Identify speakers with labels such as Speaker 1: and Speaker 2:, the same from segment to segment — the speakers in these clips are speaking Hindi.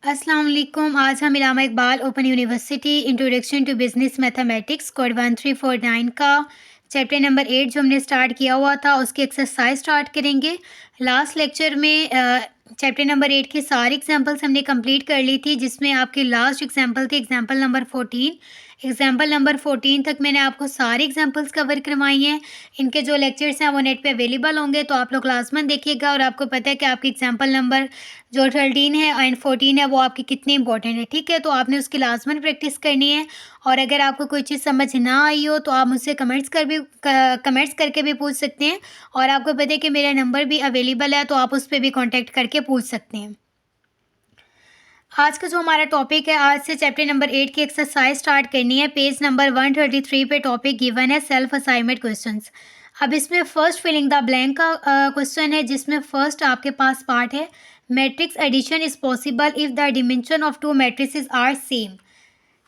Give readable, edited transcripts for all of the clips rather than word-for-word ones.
Speaker 1: अस्सलाम वालेकुम। आज हम Allama Iqbal open university introduction to business mathematics code 1349 का चैप्टर नंबर 8 जो हमने स्टार्ट किया हुआ था उसकी एक्सरसाइज स्टार्ट करेंगे। लास्ट लेक्चर में चैप्टर नंबर 8 की सारी एग्जांपल्स हमने कंप्लीट कर ली थी, जिसमें आपकी लास्ट एग्जांपल थी एग्जांपल नंबर 14। एग्जांपल नंबर 14 तक मैंने आपको सारी एग्जांपल्स कवर करवाई हैं। इनके जो लेक्चर्स हैं वो नेट पे अवेलेबल होंगे, तो आप लोग लाजमन देखिएगा। और आपको पता है कि आपकी एग्जांपल नंबर जो 13 है एंड 14 है वो आपकी कितनी इंपॉर्टेंट है, ठीक है। तो आपने उसकी लाजमन प्रैक्टिस करनी है। और अगर आपको कोई चीज़ समझ ना आई हो तो आप मुझसे कमेंट्स करके भी पूछ सकते हैं। और आपको पता है कि मेरा नंबर भी अवेलेबल है, तो आप उस पर भी कॉन्टैक्ट करके पूछ सकते हैं। आज का जो हमारा टॉपिक है, आज से चैप्टर नंबर 8 की एक्सरसाइज स्टार्ट करनी है। पेज नंबर 133 पे टॉपिक गिवन है सेल्फ असाइनमेंट क्वेश्चंस। अब इसमें फर्स्ट फिलिंग द ब्लैंक का क्वेश्चन है, जिसमें फर्स्ट आपके पास पार्ट है matrix addition is possible if the dimension of two matrices are same.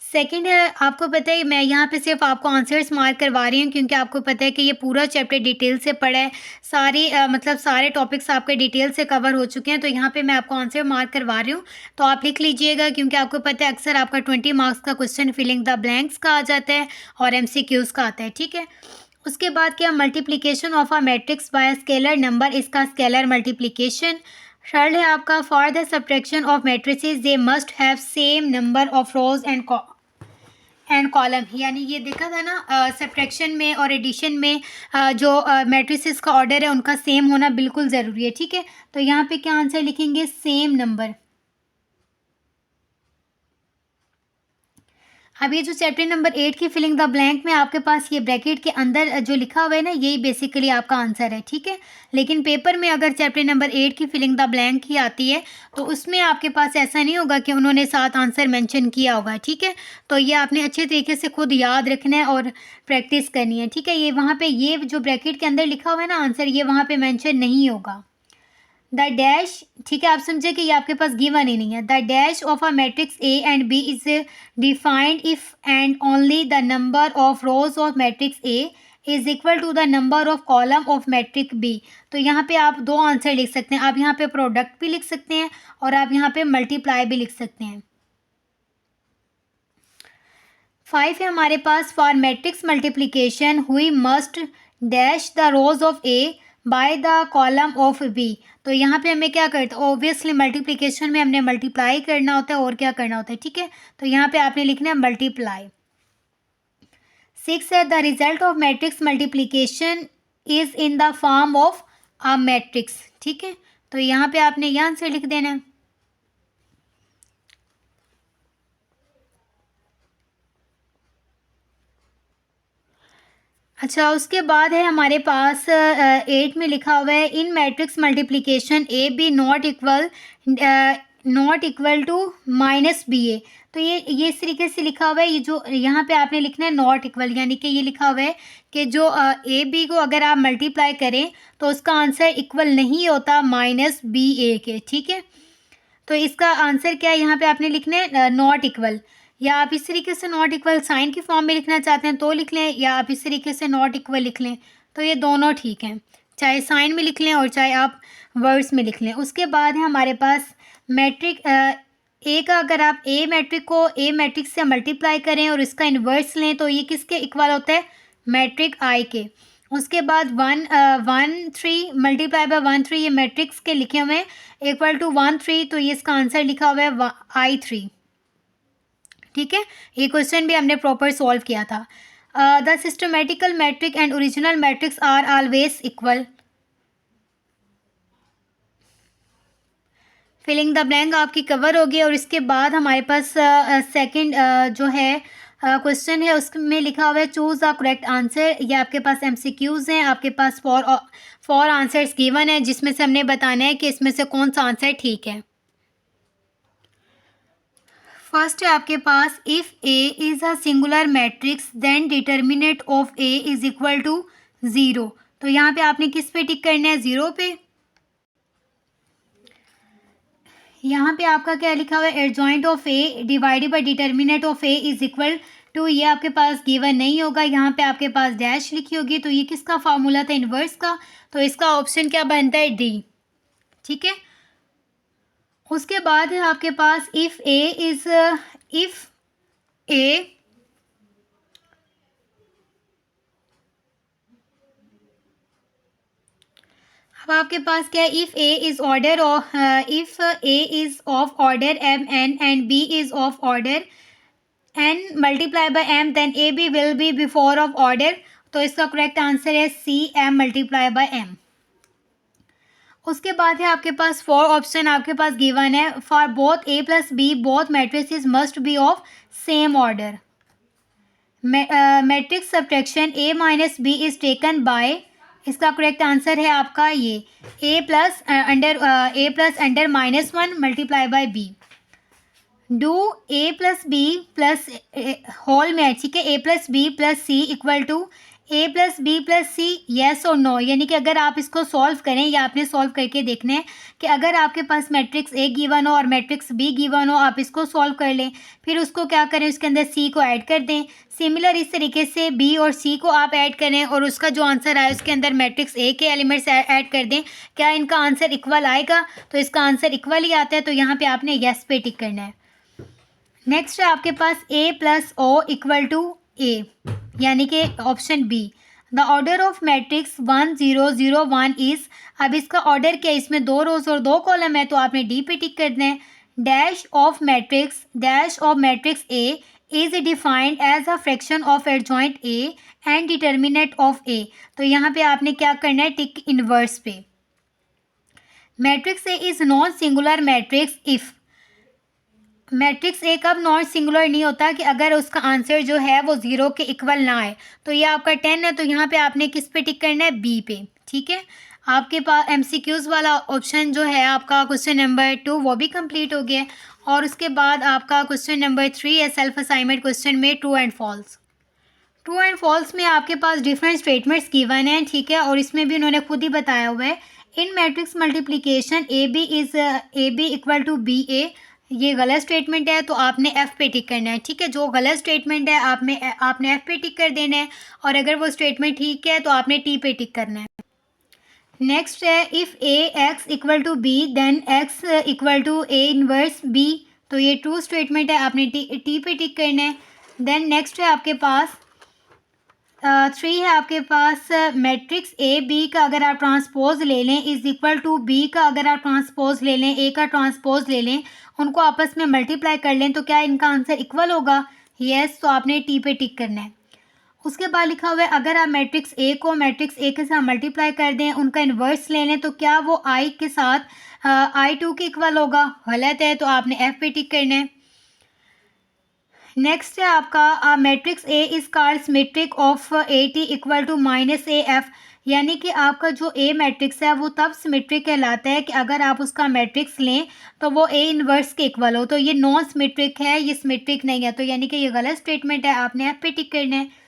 Speaker 1: Second है, आपको पता है मैं यहाँ पे सिर्फ आपको आंसर्स मार्क करवा रही हूँ, क्योंकि आपको पता है कि ये पूरा चैप्टर डिटेल से पढ़ा है। मतलब सारे टॉपिक्स आपके डिटेल से कवर हो चुके हैं, तो यहाँ पे मैं आपको आंसर मार्क करवा रही हूँ। तो आप लिख लीजिएगा, क्योंकि आपको पता है अक्सर आपका 20 मार्क्स का क्वेश्चन फिलिंग द ब्लैंक्स का आ जाता है और MCQs का आता है, ठीक है। उसके बाद क्या, multiplication of a matrix bye scalar number, इसका स्केलर मल्टीप्लीकेशन। थर्ड है आपका for the subtraction of matrices they must have same number of rose and column. यानी ये देखा था ना, सब्ट्रैक्शन में और एडिशन में जो मैट्रिसेस का ऑर्डर है उनका सेम होना बिल्कुल ज़रूरी है, ठीक है। तो यहाँ पे क्या आंसर लिखेंगे, सेम नंबर। अब ये जो चैप्टर नंबर 8 की फिलिंग द ब्लैंक में आपके पास ये ब्रैकेट के अंदर जो लिखा हुआ है ना, यही बेसिकली आपका आंसर है, ठीक है। लेकिन पेपर में अगर चैप्टर नंबर 8 की फिलिंग द ब्लैंक ही आती है तो उसमें आपके पास ऐसा नहीं होगा कि उन्होंने 7 आंसर मेंशन किया होगा, ठीक है। तो ये आपने अच्छे तरीके से खुद याद रखना है और प्रैक्टिस करनी है, ठीक है। ये वहाँ पर ये जो ब्रैकेट के अंदर लिखा हुआ है ना आंसर, ये वहाँ पर मैंशन नहीं होगा। द डैश, ठीक है, आप समझे कि ये आपके पास गिवन ही नहीं है। The dash of a matrix A and B is defined if and only the number of rows of matrix A is equal to the number of column of matrix B. तो यहाँ पे आप दो आंसर लिख सकते हैं। आप यहाँ पे प्रोडक्ट भी लिख सकते हैं और आप यहाँ पे मल्टीप्लाई भी लिख सकते हैं। 5 है हमारे पास, फॉर मैट्रिक्स मल्टीप्लीकेशन हुई must dash the rows of A by the column of B. तो यहाँ पे हमें क्या करते हैं, ऑब्वियसली मल्टीप्लिकेशन में हमने मल्टीप्लाई करना होता है और क्या करना होता है, ठीक है। तो यहाँ पे आपने लिखना है मल्टीप्लाई। 6 है, the result of matrix multiplication is in the form of a matrix, ठीक है। तो यहाँ पे आपने यह आंसर लिख देना है। अच्छा, उसके बाद है हमारे पास 8 में लिखा हुआ है in matrix multiplication A B not equal to minus B A. तो ये इस तरीके से लिखा हुआ है। ये जो यहाँ पे आपने लिखना है नॉट इक्वल, यानी कि ये लिखा हुआ है कि जो ए बी को अगर आप मल्टीप्लाई करें तो उसका आंसर इक्वल नहीं होता माइनस बी ए के, ठीक है। तो इसका आंसर क्या है, यहाँ पे आपने लिखना है नॉट इक्वल। या आप इस तरीके से नॉट इक्वल साइन की फॉर्म में लिखना चाहते हैं तो लिख लें, या आप इस तरीके से नॉट इक्वल लिख लें, तो ये दोनों ठीक हैं। चाहे साइन में लिख लें और चाहे आप वर्ड्स में लिख लें। उसके बाद है हमारे पास मैट्रिक ए का, अगर आप ए मैट्रिक को ए मैट्रिक्स से मल्टीप्लाई करें और इसका इन्वर्स लें तो ये किसके इक्वल होता है, मैट्रिक आई के। उसके बाद 1 3 मल्टीप्लाई बाय 1 3, ये मैट्रिक्स के लिखे हुए हैं, इक्वल टू 1 3, तो ये इसका आंसर लिखा हुआ है I3, ठीक है। ये क्वेश्चन भी हमने प्रॉपर सॉल्व किया था। The systematical matrix and original matrix are always equal. Filling the blank आपकी कवर होगी। और इसके बाद हमारे पास सेकंड जो है क्वेश्चन है, उसमें लिखा हुआ है चूज़ द करेक्ट आंसर। ये आपके पास MCQs हैं, आपके पास फॉर आंसर्स गिवन है, जिसमें से हमने बताना है कि इसमें से कौन सा आंसर ठीक है। फर्स्ट है आपके पास, if A is a singular matrix then determinant of A is equal to 0। तो यहाँ पे आपने किस पे टिक करना है, 0 पे। यहाँ पे आपका क्या लिखा हुआ है, adjoint of A divided by determinant of A is equal to, ये आपके पास गिवन नहीं होगा, यहाँ पे आपके पास डैश लिखी होगी। तो ये किसका फार्मूला था, इन्वर्स का। तो इसका ऑप्शन क्या बनता है, डी, ठीक है। उसके बाद है आपके पास इफ़ ए अब आपके पास क्या है, if A is order if A is of order M N and B is of order N multiply by M, then A B will be before of order. तो इसका करेक्ट आंसर है C, M multiply by M. उसके बाद है आपके पास फोर ऑप्शन आपके पास गिवन है। For both A plus B both matrices must be of same order. Matrix subtraction A minus B is taken by, इसका करेक्ट आंसर है आपका ये A plus under minus one multiply by B. Do A plus B plus whole में, ठीक है, A plus B plus C equal to A plus B plus C, yes और नो। यानी कि अगर आप इसको सॉल्व करें या आपने सॉल्व करके देखना है कि अगर आपके पास मैट्रिक्स ए गिवन हो और मैट्रिक्स बी गिवन हो, आप इसको सॉल्व कर लें, फिर उसको क्या करें, उसके अंदर सी को ऐड कर दें। सिमिलर इस तरीके से बी और सी को आप ऐड करें और उसका जो आंसर आए उसके अंदर मैट्रिक्स ए के एलिमेंट्स ऐड कर दें। क्या इनका आंसर इक्वल आएगा? तो इसका आंसर इक्वल ही आता है, तो यहाँ पे आपने येस पे टिक करना है। नेक्स्ट है आपके पास A plus O equal to A, यानी कि option B. The order of matrix 1 0 0 1 is, अब इसका ऑर्डर क्या है, इसमें 2 रोज और 2 कॉलम है, तो आपने डी पे टिक करना है। Dash of matrix A is defined as a fraction of adjoint A and determinant of A. तो यहाँ पे आपने क्या करना है, टिक इनवर्स पे। Matrix A is non singular matrix if, matrix A कब नॉन सिंगुलर नहीं होता कि अगर उसका आंसर जो है वो 0 के इक्वल ना आए। तो ये आपका 10 है, तो यहाँ पे आपने किस पे टिक करना है, बी पे। ठीक है, आपके पास एमसीक्यूज वाला ऑप्शन जो है आपका क्वेश्चन नंबर 2 वो भी कंप्लीट हो गया। और उसके बाद आपका क्वेश्चन नंबर 3 है सेल्फ असाइनमेंट क्वेश्चन में true and false. True and false में आपके पास डिफरेंट स्टेटमेंट्स गिवन हैं, ठीक है, और इसमें भी उन्होंने खुद ही बताया हुआ है। In matrix multiplication A B equal to B A, ये गलत स्टेटमेंट है, तो आपने एफ पे टिक करना है। ठीक है, जो गलत स्टेटमेंट है आपने एफ पे टिक कर देना है, और अगर वो स्टेटमेंट ठीक है तो आपने टी पे टिक करना है। नेक्स्ट है if A X equal to B then X equal to A inverse B, तो ये ट्रू स्टेटमेंट है, आपने टी पे टिक करना है। देन नेक्स्ट है आपके पास 3 है आपके पास मैट्रिक्स ए बी का अगर आप ट्रांसपोज ले लें इज इक्वल टू बी का अगर आप ट्रांसपोज ले लें, ए का ट्रांसपोज ले लें, उनको आपस में मल्टीप्लाई कर लें, तो क्या इनका आंसर इक्वल होगा? येस, तो आपने टी पे टिक करना है। उसके बाद लिखा हुआ है अगर आप मैट्रिक्स ए को मैट्रिक्स ए के साथ मल्टीप्लाई कर दें, उनका इन्वर्स ले लें, तो क्या वो आई के साथ आई टू के इक्वल होगा? गलत है, तो आपने एफ पे टिक करना है। नेक्स्ट है आपका matrix A is called symmetric of A T equal to minus A F, यानी कि आपका जो ए मैट्रिक्स है वो तब सिमेट्रिक कहलाता है कि अगर आप उसका मैट्रिक्स लें तो वो ए इनवर्स के इक्वल हो। तो ये नॉन सिमेट्रिक है, ये सिमेट्रिक नहीं है, तो यानी कि ये गलत स्टेटमेंट है, आपने एफ पे टिक करना है।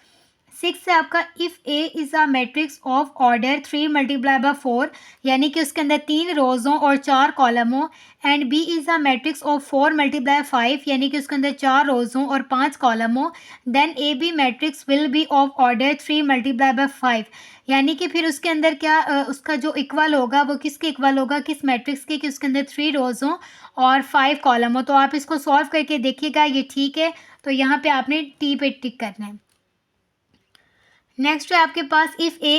Speaker 1: 6 है आपका if A is a matrix of order 3 multiply bye 4, यानी कि उसके अंदर 3 रोज़ हों और 4 कॉलम हों। And B is a matrix of 4 multiply 5, यानी कि उसके अंदर 4 रोज़ हों और 5 कॉलम हों। Then A B matrix will be of order 3 multiply by 5, यानी कि फिर उसके अंदर क्या उसका जो इक्वल होगा वो किसके इक्वल होगा, किस मैट्रिक्स के, कि उसके अंदर 3 रोज़ हों और 5 कॉलम हो। तो आप इसको सॉल्व करके देखिएगा, ये ठीक है, तो यहाँ पे आपने टी पे टिक करना है। नेक्स्ट है आपके पास if A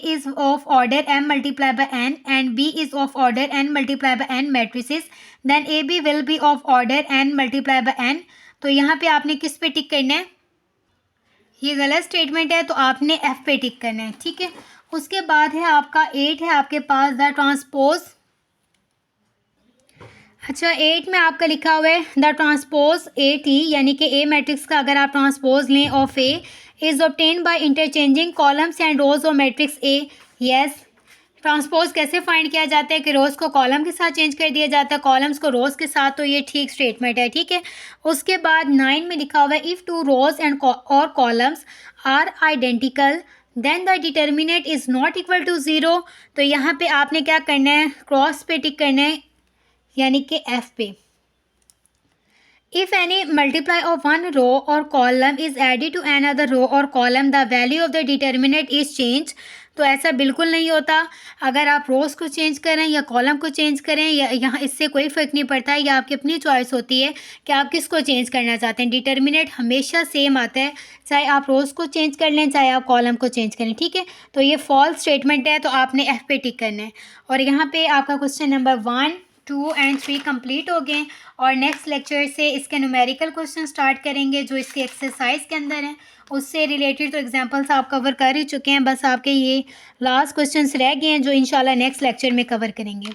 Speaker 1: is of order m multiply by n and b is of order n multiply by n matrices, then A B will be of order n multiply by n। तो यहाँ पे आपने किस पे टिक करना है? ये गलत स्टेटमेंट है, तो आपने f पे टिक करना है। ठीक है, उसके बाद है आपका 8 है आपके पास द ट्रांसपोज। अच्छा, 8 में आपका लिखा हुआ है द ट्रांसपोज ए टी, यानी कि ए मैट्रिक्स का अगर आप ट्रांसपोज लें of A is obtain by interchanging columns and rose of matrix A. Yes, transpose कैसे फाइंड किया जाता है कि रोज़ को कॉलम के साथ चेंज कर दिया जाता है, कॉलम्स को रोज़ के साथ, तो ये ठीक स्टेटमेंट है। ठीक है, उसके बाद 9 में लिखा हुआ है इफ़ टू रोज एंड और columns are identical then the determinant is not equal to 0। तो यहाँ पे आपने क्या करना है, क्रॉस पे टिक करना है, यानी कि एफ पे। If any multiply of one row or column is added to another row or column, the value of the determinant is changed. तो ऐसा बिल्कुल नहीं होता। अगर आप रोज़ को चेंज करें या कॉलम को चेंज करें या यहाँ इससे कोई फ़र्क नहीं पड़ता है, ये आपकी अपनी चॉइस होती है कि आप किसको चेंज करना चाहते हैं। डिटर्मिनेंट हमेशा सेम आता है, चाहे आप रोज़ को चेंज कर लें, चाहे आप कॉलम को चेंज करें, ठीक है? तो ये फ़ॉल्स स्टेटमेंट है, तो आपने एफ पे टिक करना है। और यहाँ पे आपका क्वेश्चन नंबर 1, 2 एंड 3 कंप्लीट हो गए और नेक्स्ट लेक्चर से इसके न्यूमेरिकल क्वेश्चन स्टार्ट करेंगे जो इसके एक्सरसाइज के अंदर हैं। उससे रिलेटेड तो एग्जांपल्स आप कवर कर ही चुके हैं, बस आपके ये लास्ट क्वेश्चंस रह गए हैं जो इंशाल्लाह नेक्स्ट लेक्चर में कवर करेंगे।